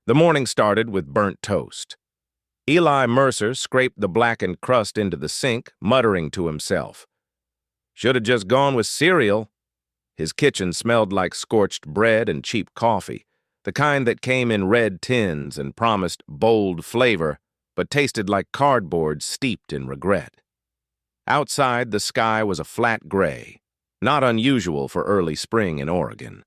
The morning started with burnt toast. Eli Mercer scraped the blackened crust into the sink, muttering to himself. Should have just gone with cereal. His kitchen smelled like scorched bread and cheap coffee, the kind that came in red tins and promised bold flavor, but tasted like cardboard steeped in regret. Outside, the sky was a flat gray, not unusual for early spring in Oregon.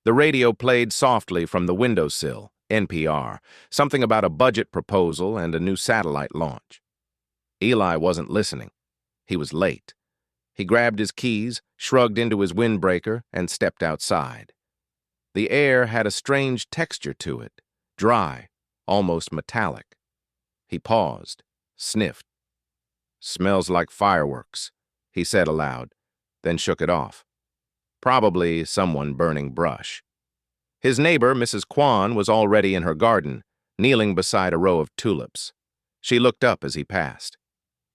The radio played softly from the windowsill, NPR, something about a budget proposal and a new satellite launch. Eli wasn't listening. He was late. He grabbed his keys, shrugged into his windbreaker, and stepped outside. The air had a strange texture to it, dry, almost metallic. He paused, sniffed. "Smells like fireworks," he said aloud, then shook it off. Probably someone burning brush. His neighbor, Mrs. Kwan, was already in her garden, kneeling beside a row of tulips. She looked up as he passed.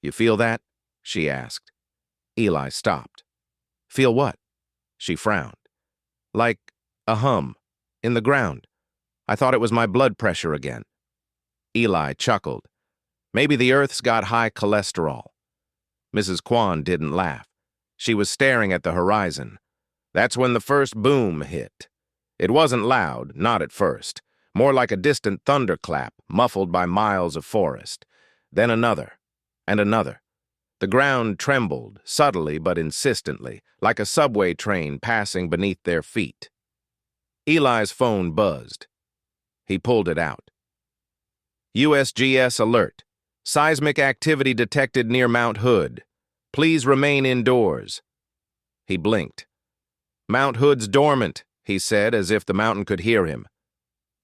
"You feel that?" she asked. Eli stopped. "Feel what?" She frowned. "Like a hum, in the ground. I thought it was my blood pressure again." Eli chuckled. "Maybe the earth's got high cholesterol." Mrs. Kwan didn't laugh. She was staring at the horizon. That's when the first boom hit. It wasn't loud, not at first. More like a distant thunderclap, muffled by miles of forest. Then another, and another. The ground trembled, subtly but insistently, like a subway train passing beneath their feet. Eli's phone buzzed. He pulled it out. "USGS alert. Seismic activity detected near Mount Hood. Please remain indoors." He blinked. "Mount Hood's dormant," he said, as if the mountain could hear him.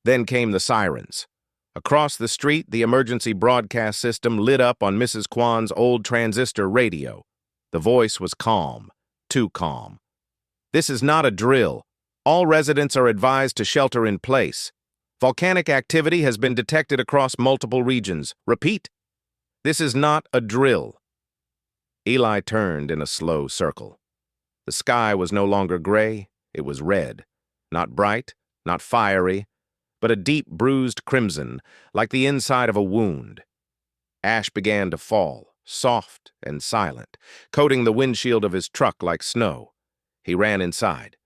Then came the sirens. Across the street, the emergency broadcast system lit up on Mrs. Kwan's old transistor radio. The voice was calm, too calm. "This is not a drill. All residents are advised to shelter in place. Volcanic activity has been detected across multiple regions. Repeat, this is not a drill." Eli turned in a slow circle. The sky was no longer gray, it was red. Not bright, not fiery, but a deep bruised crimson, like the inside of a wound. Ash began to fall, soft and silent, coating the windshield of his truck like snow. He ran inside.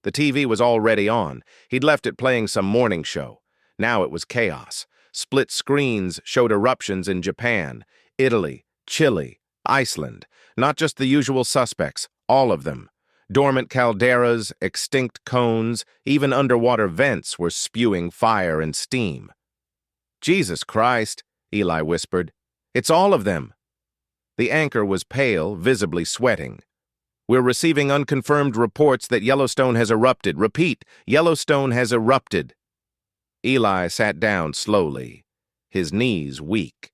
The TV was already on. He'd left it playing some morning show. Now it was chaos. Split screens showed eruptions in Japan, Italy, Chile, Iceland. Not just the usual suspects, all of them. Dormant calderas, extinct cones, even underwater vents were spewing fire and steam. "Jesus Christ," Eli whispered. "It's all of them." The anchor was pale, visibly sweating. "We're receiving unconfirmed reports that Yellowstone has erupted. Repeat, Yellowstone has erupted." Eli sat down slowly, his knees weak.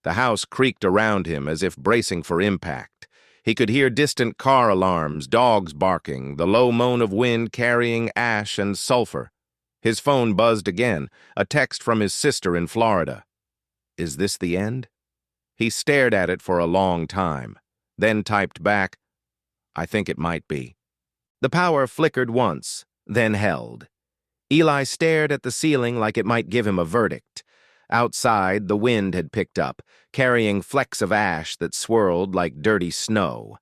The house creaked around him as if bracing for impact. He could hear distant car alarms, dogs barking, the low moan of wind carrying ash and sulfur. His phone buzzed again, a text from his sister in Florida. Is this the end? He stared at it for a long time, then typed back, "I think it might be." The power flickered once, then held. Eli stared at the ceiling like it might give him a verdict. Outside, the wind had picked up, carrying flecks of ash that swirled like dirty snow.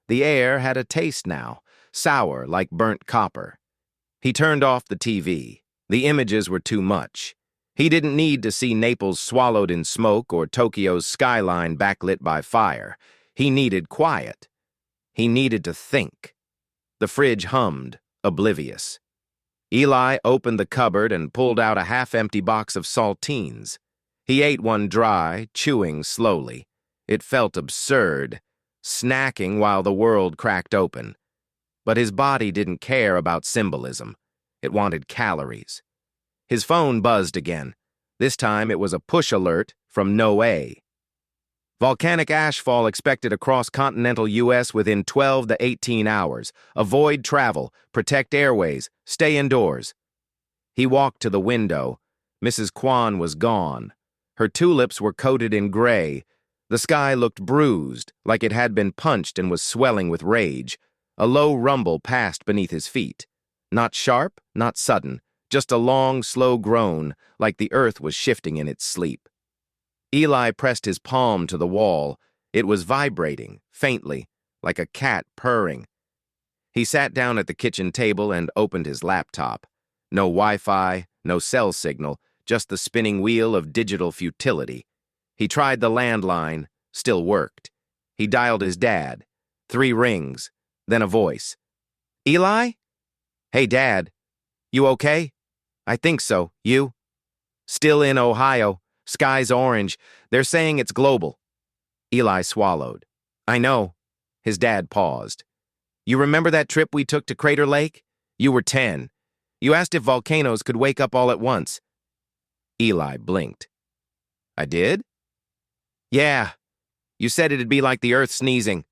The air had a taste now, sour like burnt copper. He turned off the TV. The images were too much. He didn't need to see Naples swallowed in smoke or Tokyo's skyline backlit by fire. He needed quiet. He needed to think. The fridge hummed, oblivious. Eli opened the cupboard and pulled out a half-empty box of saltines. He ate one dry, chewing slowly. It felt absurd, snacking while the world cracked open. But his body didn't care about symbolism. It wanted calories. His phone buzzed again. This time it was a push alert from NOAA. Volcanic ashfall expected across continental U.S. within 12 to 18 hours. Avoid travel, protect airways, stay indoors. He walked to the window. Mrs. Kwan was gone. Her tulips were coated in gray. The sky looked bruised, like it had been punched and was swelling with rage. A low rumble passed beneath his feet. Not sharp, not sudden, just a long, slow groan, like the earth was shifting in its sleep. Eli pressed his palm to the wall. It was vibrating, faintly, like a cat purring. He sat down at the kitchen table and opened his laptop. No Wi-Fi, no cell signal, just the spinning wheel of digital futility. He tried the landline, still worked. He dialed his dad. 3 rings, then a voice. Eli? Hey, Dad. You okay? I think so. You? Still in Ohio. Sky's orange. They're saying it's global. Eli swallowed. I know. His dad paused. You remember that trip we took to Crater Lake? You were 10. You asked if volcanoes could wake up all at once. Eli blinked. I did? Yeah. You said it'd be like the earth sneezing.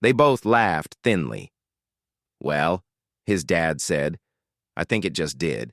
They both laughed thinly. Well, his dad said, I think it just did.